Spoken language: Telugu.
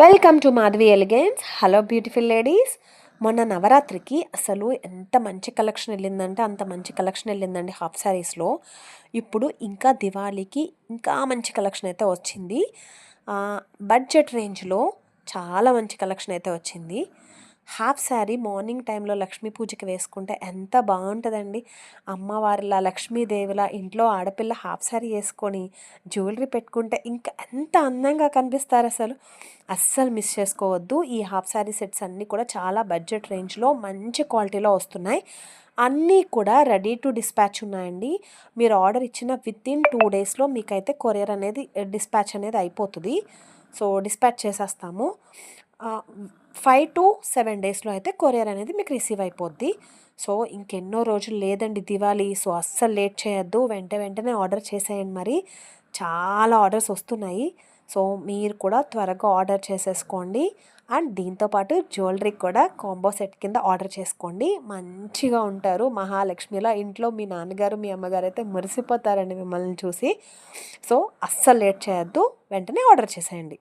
Welcome to Madhavi elegance. Hello beautiful ladies. మొన్న నవరాత్రికి అసలు ఎంత మంచి కలెక్షన్ వెళ్ళిందంటే అంత మంచి కలెక్షన్ వెళ్ళిందండి హాఫ్ శారీస్లో. ఇప్పుడు ఇంకా దివాళీకి ఇంకా మంచి కలెక్షన్ అయితే వచ్చింది. బడ్జెట్ రేంజ్లో చాలా మంచి కలెక్షన్ అయితే వచ్చింది. హాఫ్ శారీ మార్నింగ్ టైంలో లక్ష్మీ పూజకి వేసుకుంటే ఎంత బాగుంటుందండి. అమ్మవారిలా లక్ష్మీదేవిలా ఇంట్లో ఆడపిల్ల హాఫ్ శారీ వేసుకొని జ్యువెలరీ పెట్టుకుంటే ఇంకా ఎంత అందంగా కనిపిస్తారు అసలు. అస్సలు మిస్ చేసుకోవద్దు. ఈ హాఫ్ శారీ సెట్స్ అన్నీ కూడా చాలా బడ్జెట్ రేంజ్లో మంచి క్వాలిటీలో వస్తున్నాయి. అన్నీ కూడా రెడీ టు డిస్పాచ్ ఉన్నాయండి. మీరు ఆర్డర్ ఇచ్చిన వితిన్ 2 డేస్లో మీకైతే కొరియర్ అనేది డిస్పాచ్ అనేది అయిపోతుంది. సో డిస్పాచ్ చేసేస్తాము. 5 to 7 డేస్లో అయితే కొరియర్ అనేది మీకు రిసీవ్ అయిపోద్ది. సో ఇంకెన్నో రోజులు లేదండి దివాళీ. సో అస్సలు లేట్ చేయొద్దు, వెంటనే ఆర్డర్ చేసేయండి. మరి చాలా ఆర్డర్స్ వస్తున్నాయి. సో మీరు కూడా త్వరగా ఆర్డర్ చేసేసుకోండి. అండ్ దీంతోపాటు జ్యువెలరీ కూడా కాంబో సెట్ కింద ఆర్డర్ చేసుకోండి. మంచిగా ఉంటారు మహాలక్ష్మిలా. ఇంట్లో మీ నాన్నగారు మీ అమ్మగారు అయితే మురిసిపోతారండి మిమ్మల్ని చూసి. సో అస్సలు లేట్ చేయొద్దు, వెంటనే ఆర్డర్ చేసేయండి.